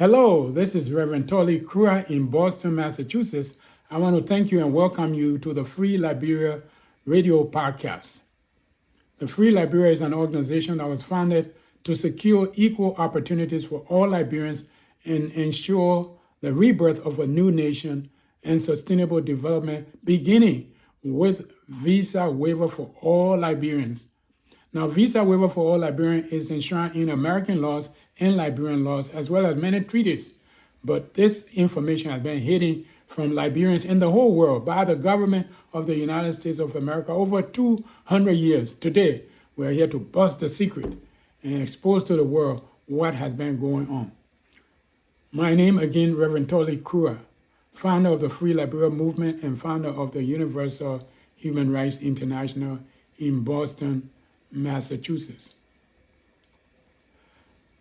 Hello, this is Reverend Tolly Krua in Boston, Massachusetts. I want to thank you and welcome you to the Free Liberia radio podcast. The Free Liberia is an organization that was founded to secure equal opportunities for all Liberians and ensure the rebirth of a new nation and sustainable development, beginning with visa waiver for all Liberians. Now, visa waiver for all Liberians is enshrined in American laws and Liberian laws, as well as many treaties. But this information has been hidden from Liberians in the whole world by the government of the United States of America over 200 years. Today, we're here to bust the secret and expose to the world what has been going on. My name again, Reverend Tolly Krua, founder of the Free Liberia Movement and founder of the Universal Human Rights International in Boston, Massachusetts.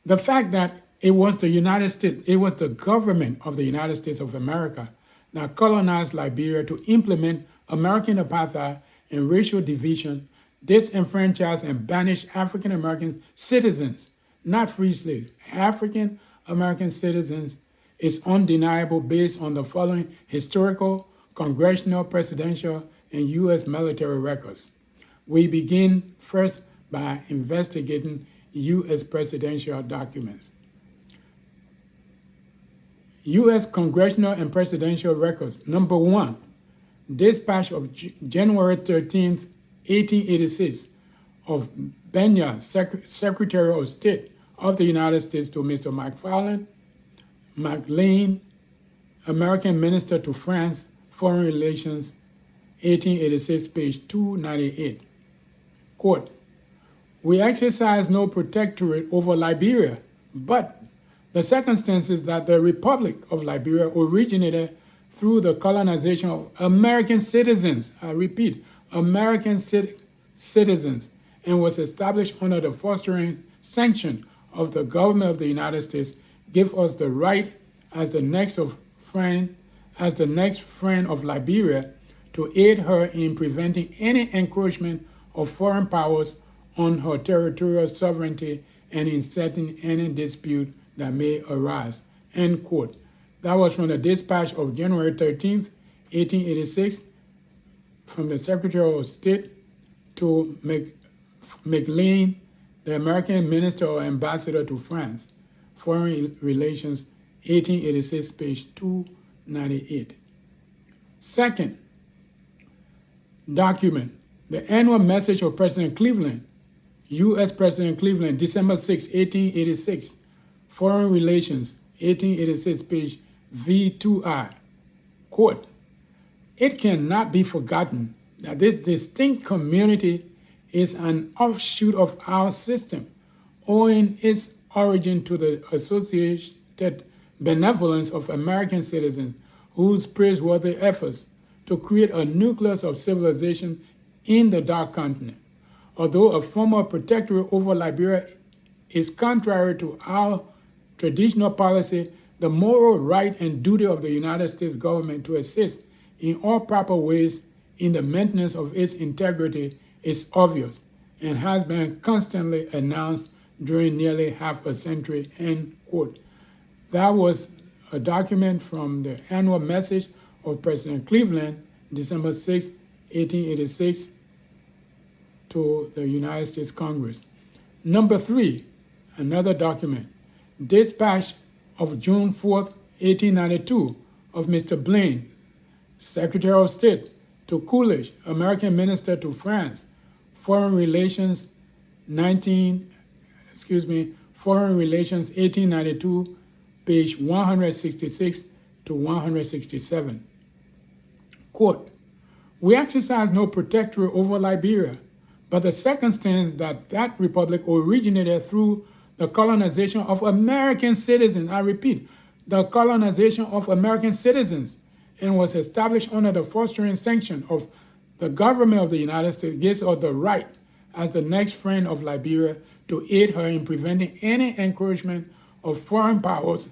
The fact that it was the United States, it was the government of the United States of America that colonized Liberia to implement American apartheid and racial division, disenfranchised and banished African American citizens, not free slaves, African American citizens, is undeniable based on the following historical, congressional, presidential, and U.S. military records. We begin first by investigating U.S. presidential documents. U.S. congressional and presidential records. Number 1, dispatch of January 13th, 1886 of Benya, Secretary of State of the United States, to Mr. McLean, American Minister to France, Foreign Relations, 1886, page 298. Quote, "We exercise no protectorate over Liberia, but the circumstance is that the Republic of Liberia originated through the colonization of American citizens," I repeat, American citizens, "and was established under the fostering sanction of the government of the United States, give us the right as the next friend of Liberia to aid her in preventing any encroachment of foreign powers on her territorial sovereignty and in settling any dispute that may arise." End quote. That was from the dispatch of January 13th, 1886, from the Secretary of State to McLean, the American Minister or Ambassador to France, Foreign Relations, 1886, page 298. Second document, the annual message of President Cleveland, U.S. President Cleveland, December 6, 1886, Foreign Relations, 1886, page V2I. Quote, "It cannot be forgotten that this distinct community is an offshoot of our system, owing its origin to the associated benevolence of American citizens whose praiseworthy efforts to create a nucleus of civilization in the Dark Continent. Although a former protectorate over Liberia is contrary to our traditional policy, the moral right and duty of the United States government to assist in all proper ways in the maintenance of its integrity is obvious and has been constantly announced during nearly half a century," end quote. That was a document from the annual message of President Cleveland, December 6, 1886, to the United States Congress. Number 3, another document, dispatch of June 4th, 1892, of Mr. Blaine, Secretary of State, to Coolidge, American Minister to France, Foreign Relations, Foreign Relations, 1892, page 166 to 167. Quote, "We exercise no protectorate over Liberia, but the circumstance that republic originated through the colonization of American citizens," I repeat, the colonization of American citizens, "and was established under the fostering sanction of the government of the United States, gives us the right as the next friend of Liberia to aid her in preventing any encroachment of foreign powers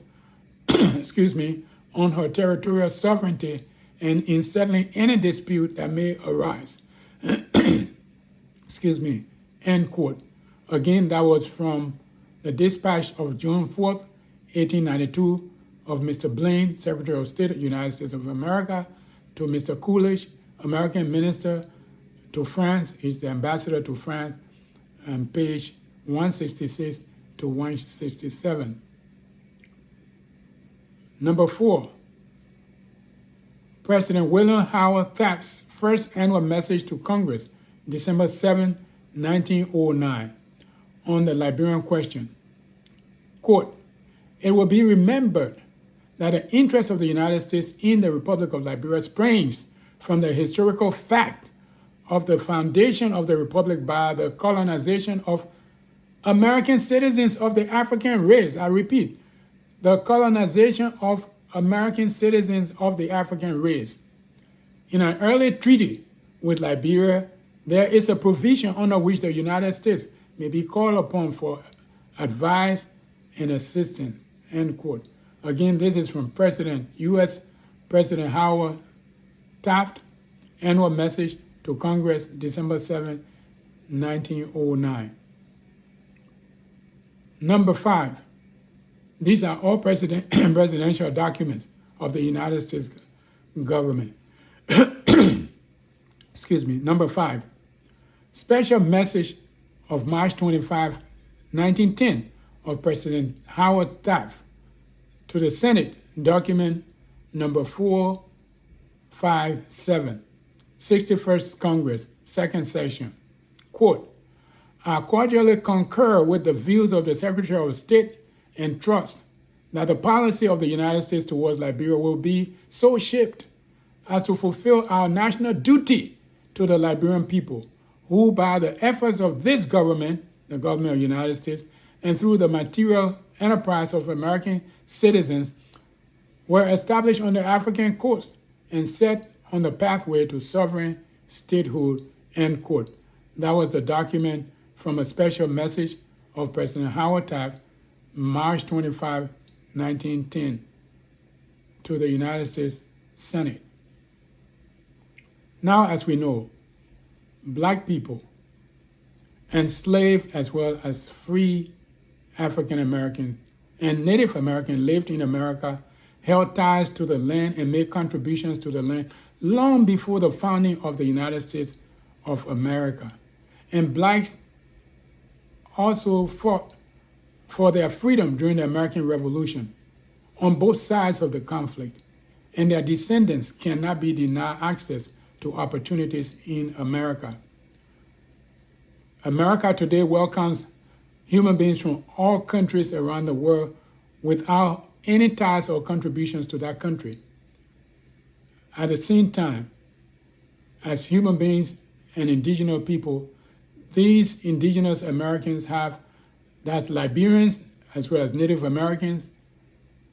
on her territorial sovereignty and in settling any dispute that may arise." End quote. Again, that was from the dispatch of June 4th, 1892, of Mr. Blaine, Secretary of State, United States of America, to Mr. Coolidge, American Minister to France. He's the ambassador to France, and page 166 to 167. Number 4, President William Howard Taft's first annual message to Congress, December 7, 1909, on the Liberian question. Quote, "It will be remembered that the interest of the United States in the Republic of Liberia springs from the historical fact of the foundation of the Republic by the colonization of American citizens of the African race." I repeat, the colonization of American citizens of the African race. In an early treaty with Liberia, there is a provision under which the United States may be called upon for advice and assistance, end quote. Again, this is from U.S. President Howard Taft, annual message to Congress, December 7, 1909. Number 5, these are all presidential documents of the United States government. Excuse me. Number 5, special message of March 25, 1910 of President Howard Taft to the Senate, document number 457, 61st Congress, second session. Quote, "I cordially concur with the views of the Secretary of State and trust that the policy of the United States towards Liberia will be so shaped as to fulfill our national duty to the Liberian people, who by the efforts of this government, the government of the United States, and through the material enterprise of American citizens, were established on the African coast and set on the pathway to sovereign statehood," end quote. That was the document from a special message of President Howard Taft, March 25, 1910, to the United States Senate. Now, as we know, black people, enslaved as well as free African Americans and Native Americans lived in America, held ties to the land and made contributions to the land long before the founding of the United States of America. And blacks also fought for their freedom during the American Revolution on both sides of the conflict, and their descendants cannot be denied access to opportunities in America. America today welcomes human beings from all countries around the world without any ties or contributions to that country. At the same time, as human beings and indigenous people, these indigenous Americans have, that's Liberians as well as Native Americans,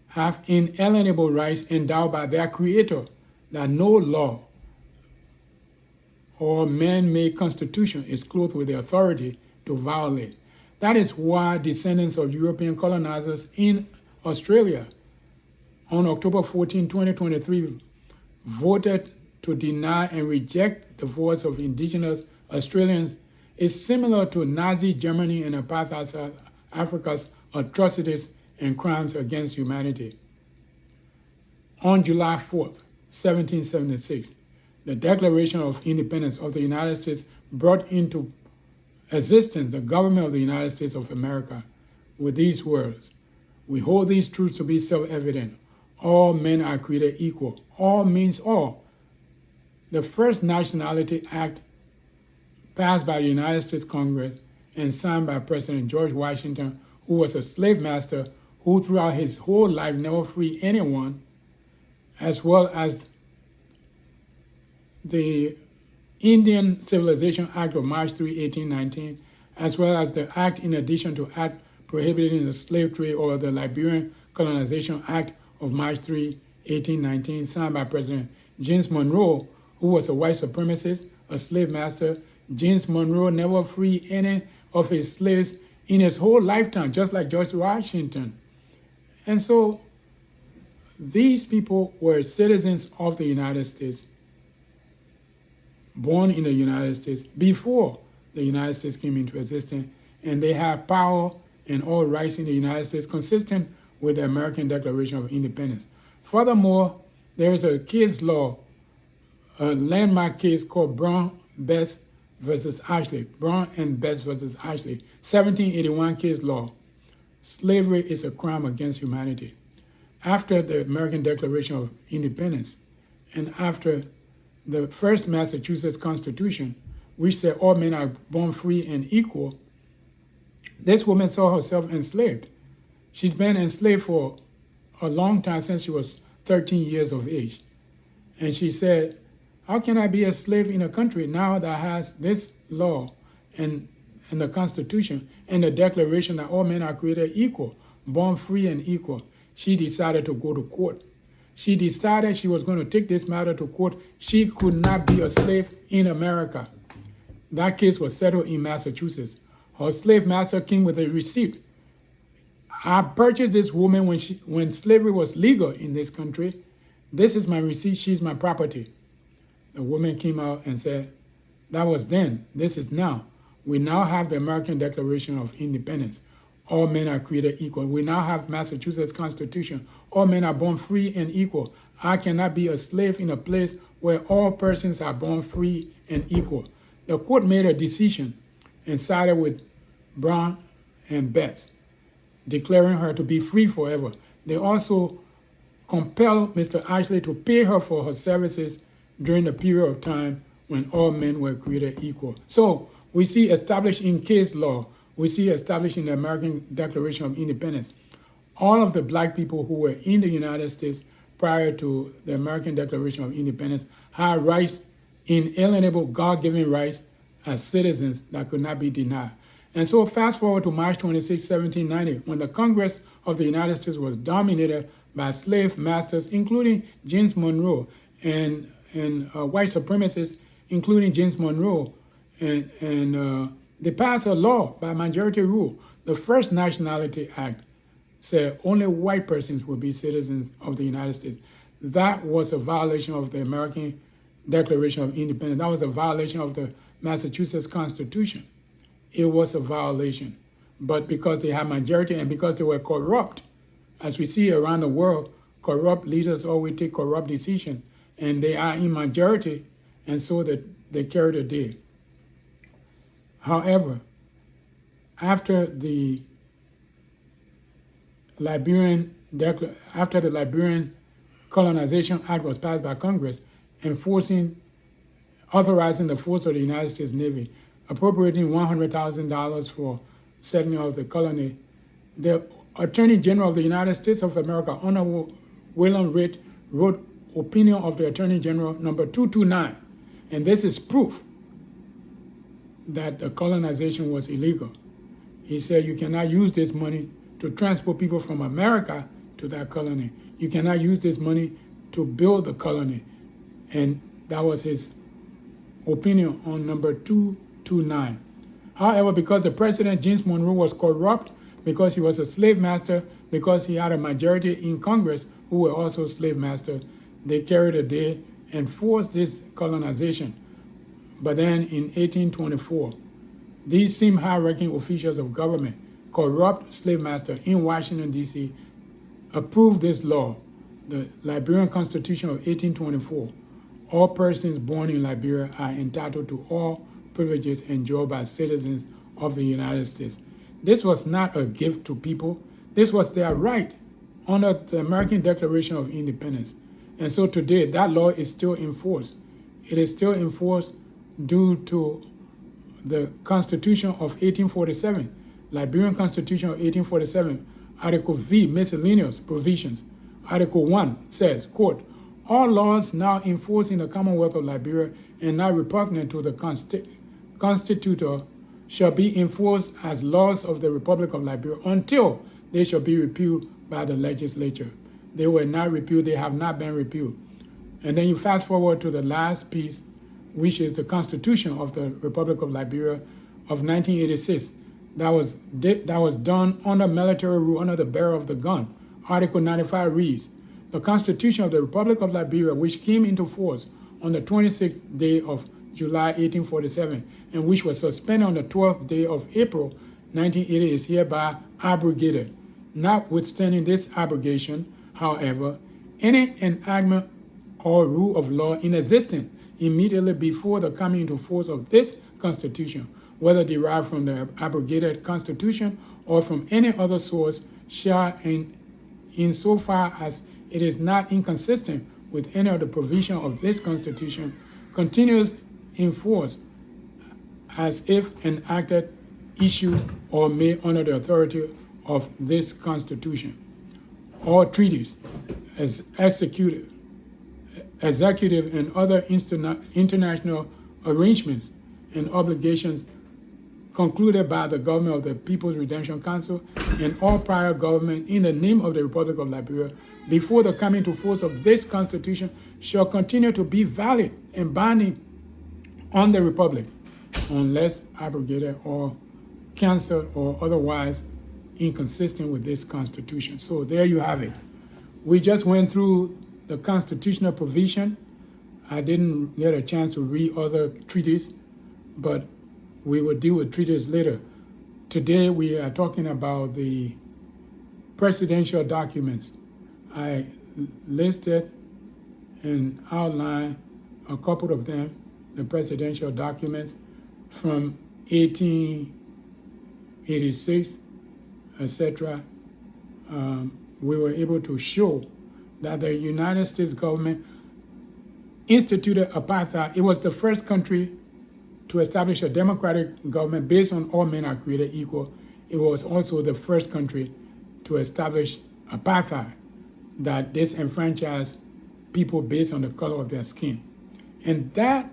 have inalienable rights endowed by their Creator that no law or man-made constitution is clothed with the authority to violate. That is why descendants of European colonizers in Australia on October 14, 2023, voted to deny and reject the voice of indigenous Australians is similar to Nazi Germany and apartheid South Africa's atrocities and crimes against humanity. On July 4th, 1776, the Declaration of Independence of the United States brought into existence the government of the United States of America with these words: "We hold these truths to be self-evident. All men are created equal." All means all. The first Nationality Act, passed by the United States Congress and signed by President George Washington, who was a slave master who throughout his whole life never freed anyone, as well as the Indian Civilization Act of March 3, 1819, as well as the act in addition to Act prohibiting the slave trade, or the Liberian Colonization Act of March 3, 1819, signed by President James Monroe, who was a white supremacist, a slave master. James Monroe never freed any of his slaves in his whole lifetime, just like George Washington. And so these people were citizens of the United States, born in the United States before the United States came into existence, and they have power and all rights in the United States consistent with the American Declaration of Independence. Furthermore, there is a case law, a landmark case called Brown Bess versus Ashley. Brown and Bess versus Ashley, 1781 case law. Slavery is a crime against humanity. After the American Declaration of Independence and after the first Massachusetts Constitution, which said all men are born free and equal, this woman saw herself enslaved. She's been enslaved for a long time, since she was 13 years of age. And she said, how can I be a slave in a country now that has this law and the Constitution and the Declaration that all men are created equal, born free and equal? She decided to go to court. She decided she was going to take this matter to court. She could not be a slave in America. That case was settled in Massachusetts. Her slave master came with a receipt. I purchased this woman when slavery was legal in this country. This is my receipt. She's my property. The woman came out and said, that was then. This is now. We now have the American Declaration of Independence. All men are created equal. We now have Massachusetts Constitution. All men are born free and equal. I cannot be a slave in a place where all persons are born free and equal. The court made a decision and sided with Brown and Bess, declaring her to be free forever. They also compelled Mr. Ashley to pay her for her services during the period of time when all men were created equal. So we see established in case law, we see established in the American Declaration of Independence, all of the black people who were in the United States prior to the American Declaration of Independence had rights, inalienable God-given rights as citizens that could not be denied. And so fast forward to March 26, 1790, when the Congress of the United States was dominated by slave masters, including James Monroe, and white supremacists, including James Monroe, and they passed a law by majority rule. The first Nationality Act said only white persons would be citizens of the United States. That was a violation of the American Declaration of Independence. That was a violation of the Massachusetts Constitution. It was a violation. But because they had majority and because they were corrupt, as we see around the world, corrupt leaders always take corrupt decisions, and they are in majority, and so that they carry the day. However, after the Liberian Colonization Act was passed by Congress, authorizing the force of the United States Navy, appropriating $100,000 for setting up the colony, the Attorney General of the United States of America, Honorable William Ritt, wrote Opinion of the Attorney General number 229, and this is proof that the colonization was illegal. He said you cannot use this money to transport people from America to that colony. You cannot use this money to build the colony. And that was his opinion on number 229. However, because the President James Monroe was corrupt, because he was a slave master, because he had a majority in Congress who were also slave masters, they carried a day and forced this colonization. But then in 1824, these same high-ranking officials of government, corrupt slave masters in Washington, D.C., approved this law, the Liberian Constitution of 1824. All persons born in Liberia are entitled to all privileges enjoyed by citizens of the United States. This was not a gift to people. This was their right under the American Declaration of Independence. And so today, that law is still enforced. It is still enforced due to the Constitution of 1847, Liberian Constitution of 1847, Article V, miscellaneous provisions. Article 1 says, quote, all laws now enforced in the Commonwealth of Liberia and not repugnant to the Constitutor shall be enforced as laws of the Republic of Liberia until they shall be repealed by the legislature. They were not repealed. They have not been repealed. And then you fast forward to the last piece, which is the Constitution of the Republic of Liberia of 1986. That was done under military rule, under the bearer of the gun. Article 95 reads, the Constitution of the Republic of Liberia, which came into force on the 26th day of July 1847, and which was suspended on the 12th day of April 1980, is hereby abrogated. Notwithstanding this abrogation, however, any enactment or rule of law in existence immediately before the coming into force of this Constitution, whether derived from the abrogated Constitution or from any other source, shall, insofar as it is not inconsistent with any of the provision of this Constitution, continues in force as if enacted, issued, or made under the authority of this Constitution. All treaties, as executive and other international arrangements and obligations concluded by the government of the People's Redemption Council and all prior government in the name of the Republic of Liberia before the coming to force of this Constitution shall continue to be valid and binding on the Republic unless abrogated or canceled or otherwise inconsistent with this Constitution. So there you have it. We just went through the constitutional provision. I didn't get a chance to read other treaties, but we will deal with treaties later. Today we are talking about the presidential documents. I listed and outlined a couple of them, the presidential documents from 1886, etc. We were able to show that the United States government instituted apartheid. It was the first country to establish a democratic government based on all men are created equal. It was also the first country to establish apartheid, that disenfranchised people based on the color of their skin. And that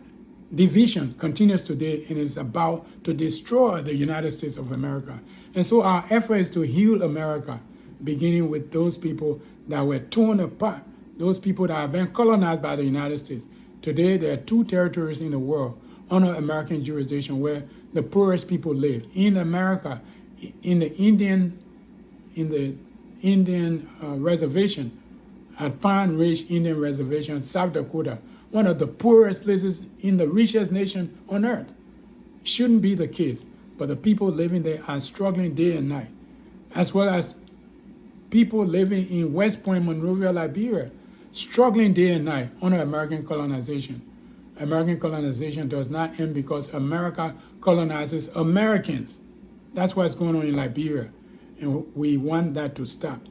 division continues today and is about to destroy the United States of America. And so our effort is to heal America, beginning with those people that were torn apart, those people that have been colonized by the United States. Today, there are 2 territories in the world under American jurisdiction where the poorest people live. In America, in the Indian reservation, at Pine Ridge Indian Reservation, South Dakota, one of the poorest places in the richest nation on earth. Shouldn't be the case, but the people living there are struggling day and night, as well as people living in West Point, MONROVIA, Liberia, struggling day and night under American colonization. American colonization does not end because America colonizes Americans. That's what's going on in Liberia, and we want that to stop.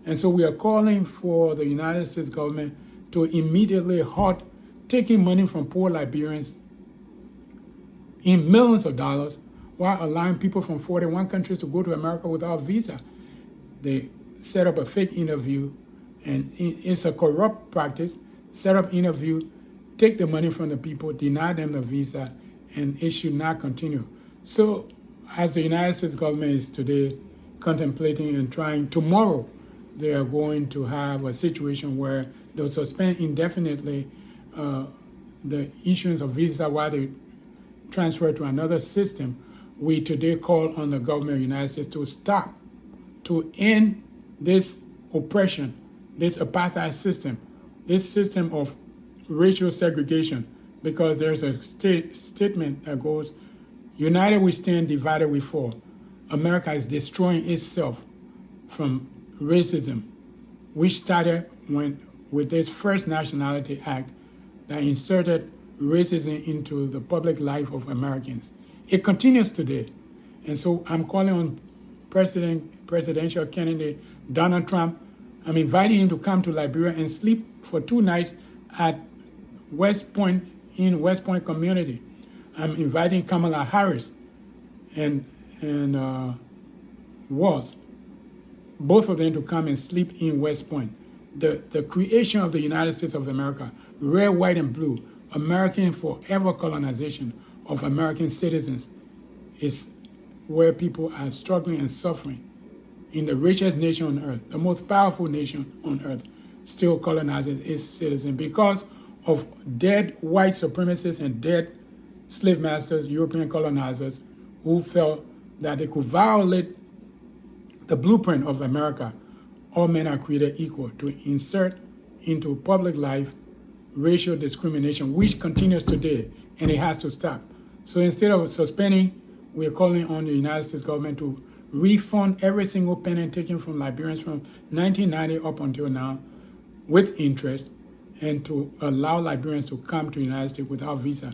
And so we are calling for the United States government to immediately halt taking money from poor Liberians in millions of dollars while allowing people from 41 countries to go to America without visa. They set up a fake interview, and it's a corrupt practice. Set up interview, take the money from the people, deny them the visa, and it should not continue. So as the United States government is today contemplating and trying, tomorrow they are going to have a situation where they'll suspend indefinitely the issuance of visa while they transfer to another system. We today call on the government of the United States to stop, to end this oppression, this apartheid system, this system of racial segregation, because there's a statement that goes, united we stand, divided we fall. America is destroying itself from racism, which started with this first Nationality Act that inserted racism into the public life of Americans. It continues today. And so I'm calling on presidential candidate Donald Trump. I'm inviting him to come to Liberia and sleep for 2 nights at West Point, in West Point community. I'm inviting Kamala Harris and Walz, both of them to come and sleep in West Point. The creation of the United States of America, red, white, and blue, American forever colonization of American citizens, is where people are struggling and suffering. In the richest nation on earth, the most powerful nation on earth, still colonizes its citizens because of dead white supremacists and dead slave masters, European colonizers, who felt that they could violate the blueprint of America, all men are created equal, to insert into public life racial discrimination, which continues today, and it has to stop. So instead of suspending, we're calling on the United States government to refund every single penny taken from Liberians from 1990 up until now with interest, and to allow Liberians to come to the United States without visa.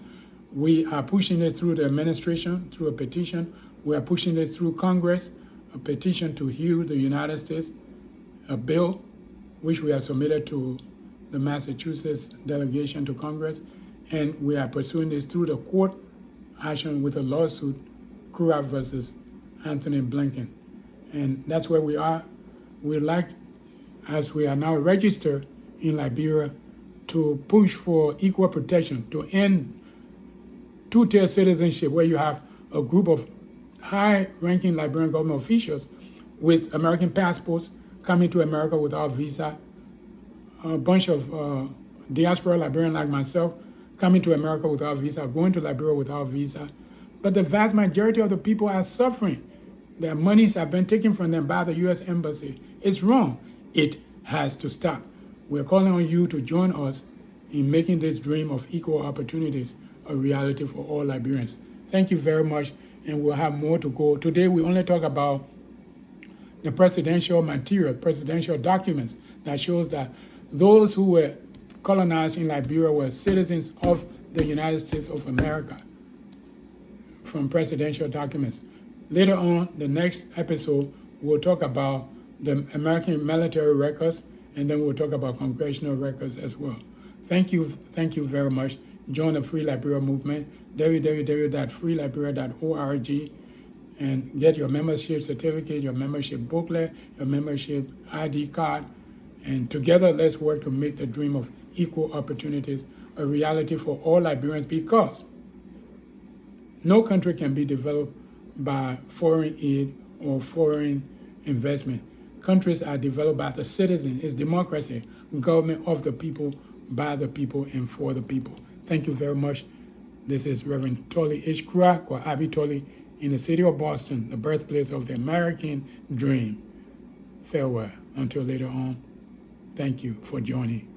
We are pushing this through the administration, through a petition. We are pushing this through Congress, a petition to heal the United States, a bill which we have submitted to the Massachusetts delegation to Congress, and we are pursuing this through the court action with a lawsuit, Kura versus Anthony Blinken. And that's where we are. We like, as we are now registered in Liberia, to push for equal protection, to end two-tier citizenship, where you have a group of high-ranking Liberian government officials with American passports coming to America without visa, a bunch of diaspora Liberians like myself coming to America without visa, going to Liberia without visa. But the vast majority of the people are suffering. Their monies have been taken from them by the U.S. Embassy. It's wrong. It has to stop. We're calling on you to join us in making this dream of equal opportunities a reality for all Liberians. Thank you very much, and we'll have more to go. Today, we only talk about the presidential material, presidential documents that shows that those who were colonized in Liberia were citizens of the United States of America from presidential documents. Later on, the next episode, we'll talk about the American military records, and then we'll talk about congressional records as well. Thank you very much. Join the Free Liberia Movement, www.freeliberia.org, and get your membership certificate, your membership booklet, your membership ID card, and together let's work to make the dream of equal opportunities a reality for all Liberians, because no country can be developed by foreign aid or foreign investment. Countries are developed by the citizen. It's democracy, government of the people, by the people, and for the people. Thank you very much. This is Reverend Tolly H. Kura, or Abby Tolly, in the city of Boston, the birthplace of the American dream. Farewell until later on. Thank you for joining.